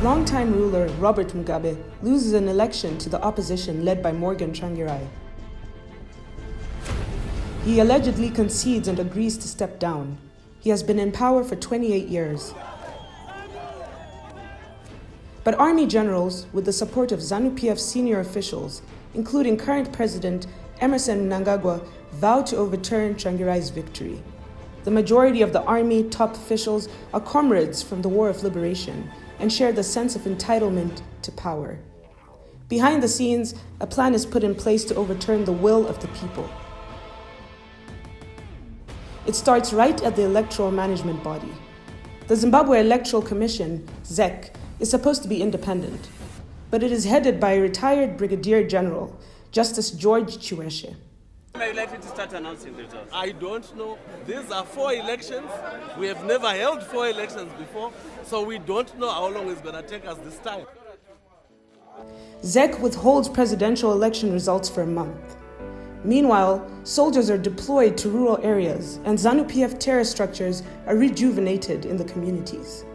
longtime ruler Robert Mugabe loses an election to the opposition led by Morgan Tsvangirai. He allegedly concedes and agrees to step down. He has been in power for 28 years. But army generals, with the support of ZANU-PF senior officials, including current President Emmerson Mnangagwa, vow to overturn Tsvangirai's victory. The majority of the army top officials are comrades from the War of Liberation and share the sense of entitlement to power. Behind the scenes, a plan is put in place to overturn the will of the people. It starts right at the electoral management body. The Zimbabwe Electoral Commission, ZEC, is supposed to be independent, but it is headed by a retired Brigadier General, Justice George Chiweshe. Am I likely to start announcing the results? I don't know. These are 4 elections. We have never held 4 elections before, so we don't know how long it's going to take us this time. ZEC withholds presidential election results for a month. Meanwhile, soldiers are deployed to rural areas and ZANU-PF terror structures are rejuvenated in the communities.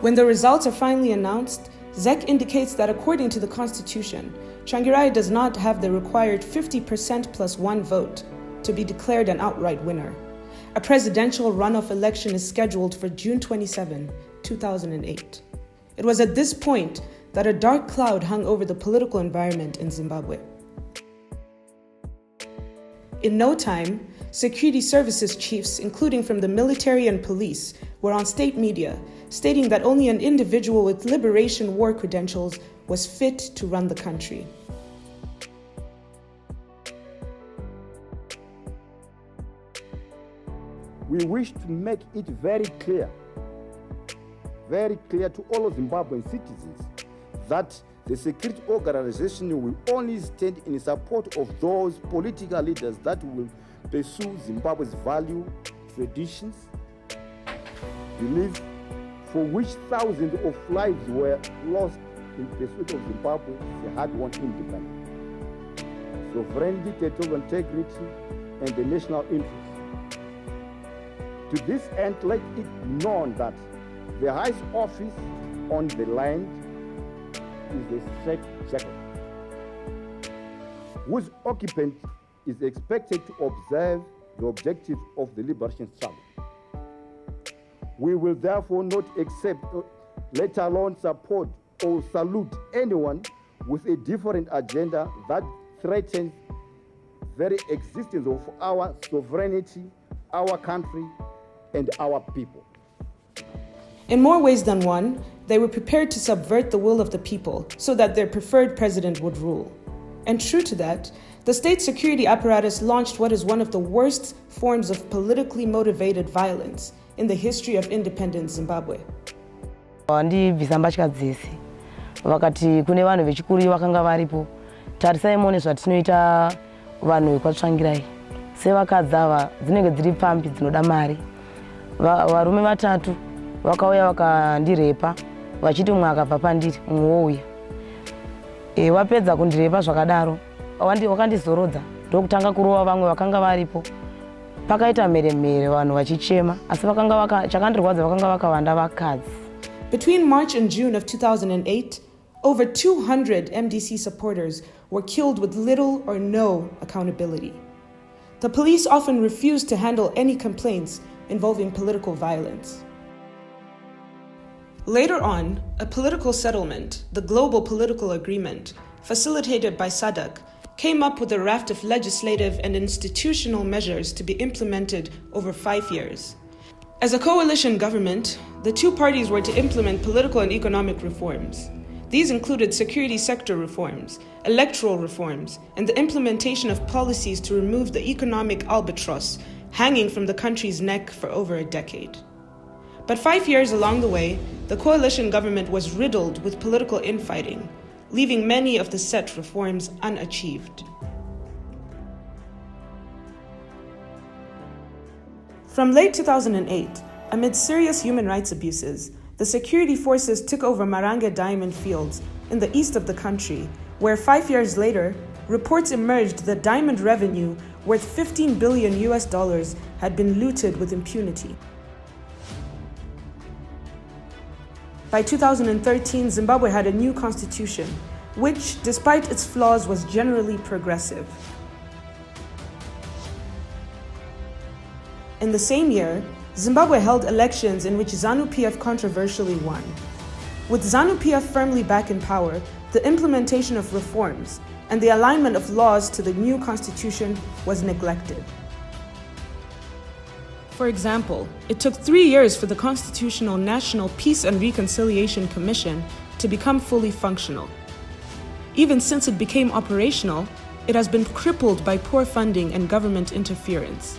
When the results are finally announced, ZEC indicates that according to the Constitution, Tsvangirai does not have the required 50% plus 1 vote to be declared an outright winner. A presidential runoff election is scheduled for June 27, 2008. It was at this point that a dark cloud hung over the political environment in Zimbabwe. In no time, security services chiefs, including from the military and police, were on state media, stating that only an individual with liberation war credentials was fit to run the country. We wish to make it very clear to all of Zimbabwean citizens that the security organization will only stand in support of those political leaders that will pursue Zimbabwe's value, traditions, beliefs, for which thousands of lives were lost in pursuit of Zimbabwe's hard-won independence, sovereignty, territorial integrity, and the national interest. To this end, let it be known that the highest office on the land is a straitjacket, whose occupant is expected to observe the objectives of the liberation struggle. We will therefore not accept, let alone support or salute anyone with a different agenda that threatens the very existence of our sovereignty, our country, and our people. In more ways than one, they were prepared to subvert the will of the people so that their preferred president would rule. And true to that, the state security apparatus launched what is one of the worst forms of politically motivated violence in the history of independent Zimbabwe. Ndibvisamba chikadzisi vakati kune vanhu vechikuru vakanga varipo tarisai muone zvatinoita vanhu vekwatsvangirai sevakadzi ava dzinenge dziri pambi dzinoda mari varume vatatu vakauya vakandirepa vachiti mumwe akabva pandiri mumwe wouya wapedza kundirepa zvakadaro wakandizorodza ndokutanga kurova vamwe vakanga varipo pakaita mheremhere vanhu vachichema asi chakandirwadza vakanga vakawanda vakadzi. Between March and June of 2008, over 200 MDC supporters were killed with little or no accountability. The police often refused to handle any complaints involving political violence. Later on, a political settlement, the Global Political Agreement, facilitated by SADC, came up with a raft of legislative and institutional measures to be implemented over 5 years. As a coalition government, the two parties were to implement political and economic reforms. These included security sector reforms, electoral reforms, and the implementation of policies to remove the economic albatross hanging from the country's neck for over a decade. But 5 years along the way, the coalition government was riddled with political infighting, leaving many of the set reforms unachieved. From late 2008, amid serious human rights abuses, the security forces took over Marange diamond fields in the east of the country, where 5 years later, reports emerged that diamond revenue worth $15 billion had been looted with impunity. By 2013, Zimbabwe had a new constitution, which, despite its flaws, was generally progressive. In the same year, Zimbabwe held elections in which ZANU-PF controversially won. With ZANU-PF firmly back in power, the implementation of reforms and the alignment of laws to the new constitution was neglected. For example, it took 3 years for the Constitutional National Peace and Reconciliation Commission to become fully functional. Even since it became operational, it has been crippled by poor funding and government interference.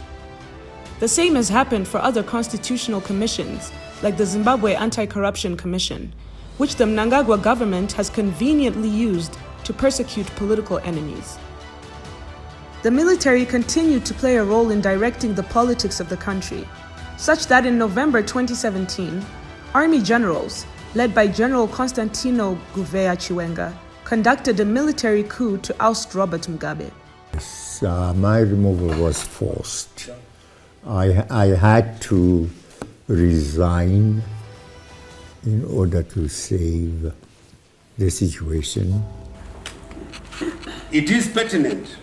The same has happened for other constitutional commissions, like the Zimbabwe Anti-Corruption Commission, which the Mnangagwa government has conveniently used to persecute political enemies. The military continued to play a role in directing the politics of the country, such that in November 2017, army generals, led by General Constantino Gouveia Chiwenga, conducted a military coup to oust Robert Mugabe. My removal was forced. I had to resign in order to save the situation. It is pertinent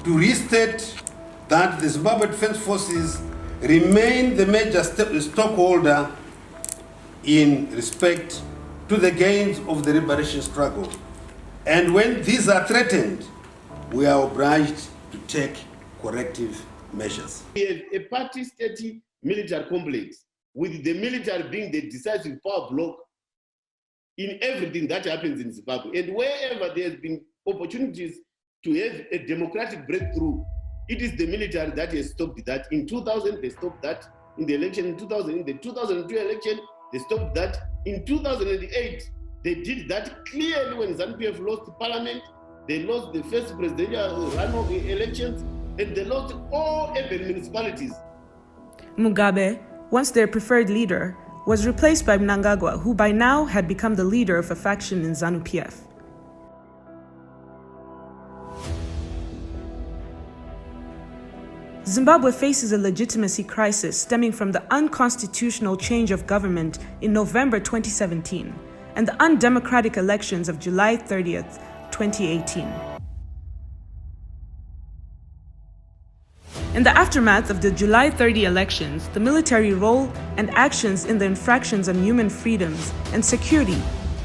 to restate that the Zimbabwe Defense Forces remain the major stockholder in respect to the gains of the liberation struggle. And when these are threatened, we are obliged to take corrective measures. We have a party-state military complex, with the military being the decisive power block in everything that happens in Zimbabwe. And wherever there has been opportunities to have a democratic breakthrough, it is the military that has stopped that. In 2000, they stopped that. In the election in 2000, in the 2002 election, they stopped that. In 2008, they did that clearly when ZANU-PF lost parliament. They lost the first presidential runoff elections, and they lost all urban municipalities. Mugabe, once their preferred leader, was replaced by Mnangagwa, who by now had become the leader of a faction in ZANU-PF. Zimbabwe faces a legitimacy crisis stemming from the unconstitutional change of government in November 2017 and the undemocratic elections of July 30th, 2018. In the aftermath of the July 30 elections, the military role and actions in the infractions on human freedoms and security,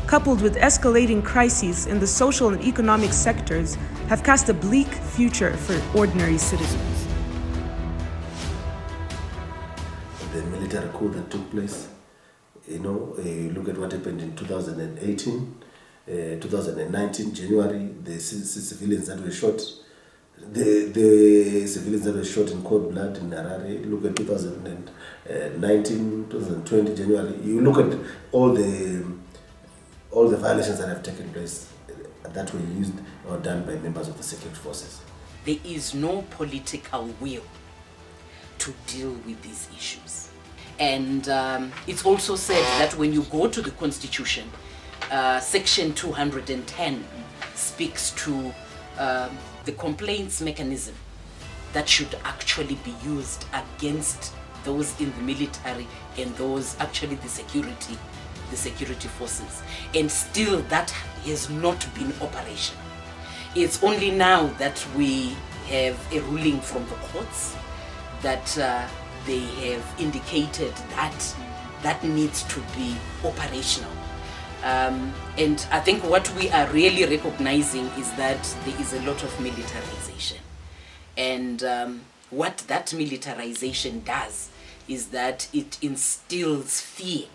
coupled with escalating crises in the social and economic sectors, have cast a bleak future for ordinary citizens. The military coup that took place, you look at what happened in 2018, 2019, January, the civilians that were shot, the civilians that were shot in cold blood in Harare. Look at 2019, 2020, January. You look at all the violations that have taken place that were used or done by members of the security forces. There is no political will to deal with these issues. And it's also said that when you go to the Constitution, Section 210 speaks to the complaints mechanism that should actually be used against those in the military and those actually the security forces. And still that has not been operational. It's only now that we have a ruling from the courts that they have indicated that needs to be operational. And I think what we are really recognizing is that there is a lot of militarization. And what that militarization does is that it instills fear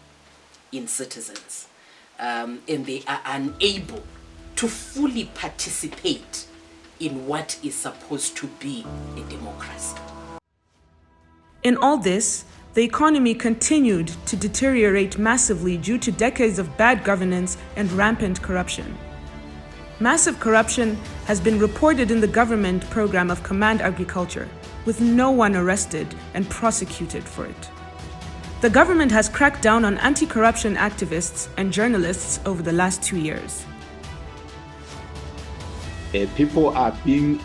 in citizens. And they are unable to fully participate in what is supposed to be a democracy. In all this, the economy continued to deteriorate massively due to decades of bad governance and rampant corruption. Massive corruption has been reported in the government program of Command Agriculture, with no one arrested and prosecuted for it. The government has cracked down on anti-corruption activists and journalists over the last 2 years. People are being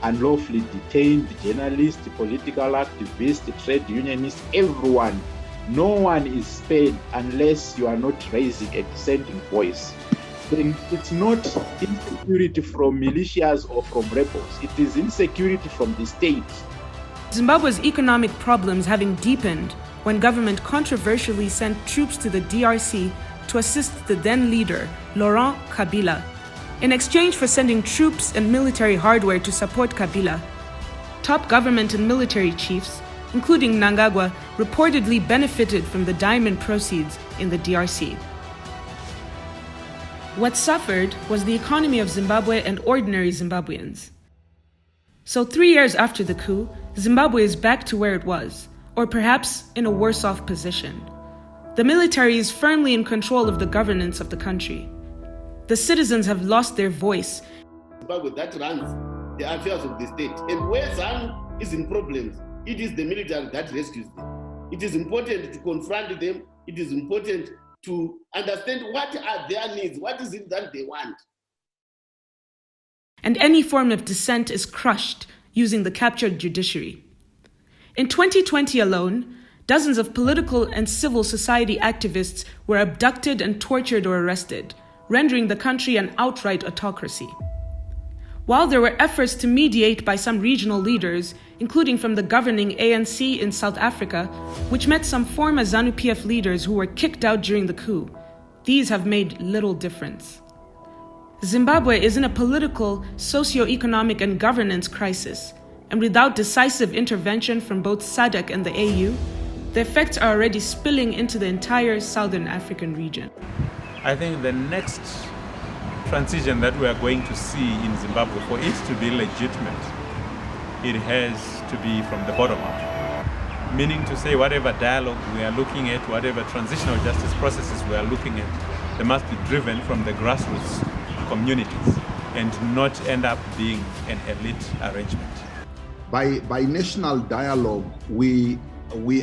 unlawfully detained, journalists, political activists, trade unionists, everyone no one is spared unless you are not raising a dissenting voice, then it's not insecurity from militias or from rebels. It is insecurity from the state. Zimbabwe's economic problems having deepened when government controversially sent troops to the DRC to assist the then leader, Laurent Kabila. In exchange for sending troops and military hardware to support Kabila, top government and military chiefs, including Mnangagwa, reportedly benefited from the diamond proceeds in the DRC. What suffered was the economy of Zimbabwe and ordinary Zimbabweans. So 3 years after the coup, Zimbabwe is back to where it was, or perhaps in a worse-off position. The military is firmly in control of the governance of the country. The citizens have lost their voice. Zimbabwe that runs the affairs of the state. And where ZANU is in problems, it is the military that rescues them. It is important to confront them. It is important to understand what are their needs, what is it that they want. And any form of dissent is crushed using the captured judiciary. In 2020 alone, dozens of political and civil society activists were abducted and tortured or arrested, rendering the country an outright autocracy. While there were efforts to mediate by some regional leaders, including from the governing ANC in South Africa, which met some former ZANU-PF leaders who were kicked out during the coup, these have made little difference. Zimbabwe is in a political, socio-economic and governance crisis, and without decisive intervention from both SADC and the AU, the effects are already spilling into the entire Southern African region. I think the next transition that we are going to see in Zimbabwe, for it to be legitimate, it has to be from the bottom up. Meaning to say whatever dialogue we are looking at, whatever transitional justice processes we are looking at, they must be driven from the grassroots communities and not end up being an elite arrangement. By national dialogue, we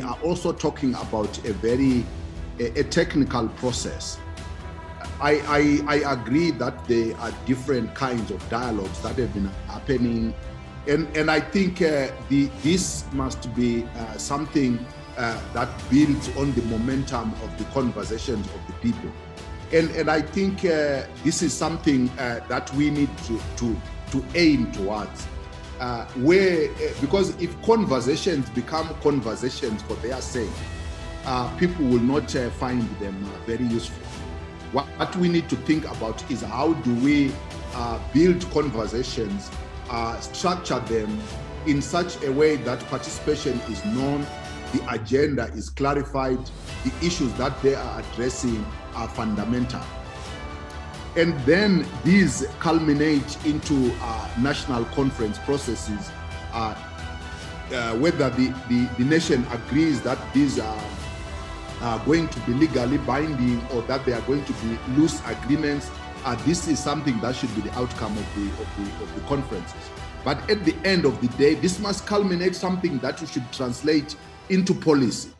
are also talking about a technical process. I agree that there are different kinds of dialogues that have been happening, and I think this must be something that builds on the momentum of the conversations of the people. And I think this is something that we need to aim towards. Because if conversations become conversations for their sake, people will not find them very useful. What we need to think about is how do we build conversations, structure them in such a way that participation is known, the agenda is clarified, the issues that they are addressing are fundamental. And then these culminate into national conference processes, whether the nation agrees that these are going to be legally binding or that they are going to be loose agreements. This is something that should be the outcome of the conferences. But at the end of the day, this must culminate something that should translate into policy.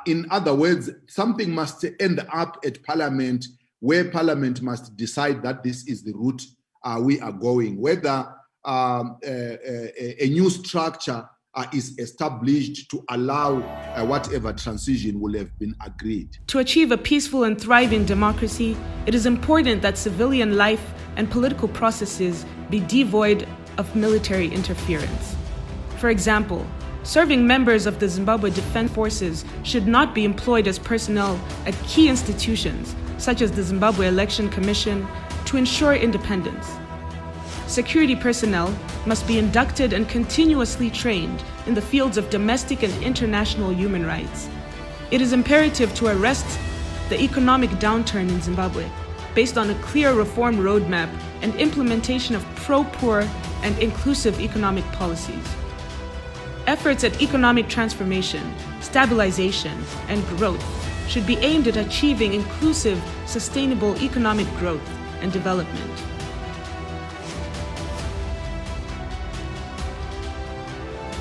In other words, something must end up at Parliament, where Parliament must decide that this is the route we are going, whether a new structure is established to allow whatever transition will have been agreed. To achieve a peaceful and thriving democracy, it is important that civilian life and political processes be devoid of military interference. For example, serving members of the Zimbabwe Defense Forces should not be employed as personnel at key institutions, such as the Zimbabwe Election Commission, to ensure independence. Security personnel must be inducted and continuously trained in the fields of domestic and international human rights. It is imperative to arrest the economic downturn in Zimbabwe based on a clear reform roadmap and implementation of pro-poor and inclusive economic policies. Efforts at economic transformation, stabilization, and growth should be aimed at achieving inclusive, sustainable economic growth and development.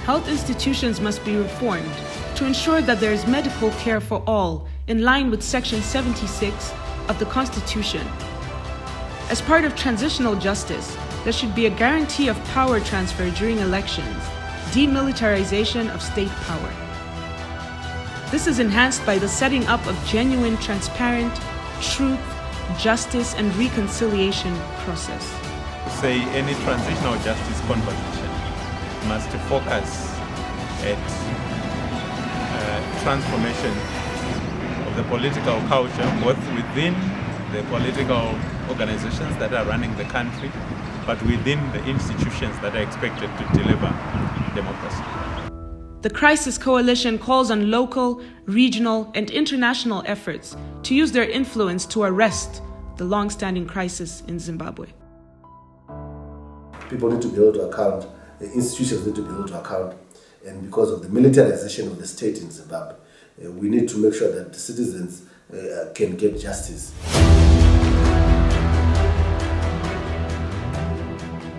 Health institutions must be reformed to ensure that there is medical care for all in line with Section 76 of the Constitution. As part of transitional justice, there should be a guarantee of power transfer during elections, demilitarization of state power. This is enhanced by the setting up of genuine, transparent, truth, justice, and reconciliation process. Say any transitional justice conversation must focus at transformation of the political culture, both within the political organizations that are running the country, but within the institutions that are expected to deliver democracy. The Crisis Coalition calls on local, regional, and international efforts to use their influence to arrest the long-standing crisis in Zimbabwe. People need to be able to account, the institutions need to be able to account, and because of the militarization of the state in Zimbabwe, we need to make sure that the citizens can get justice.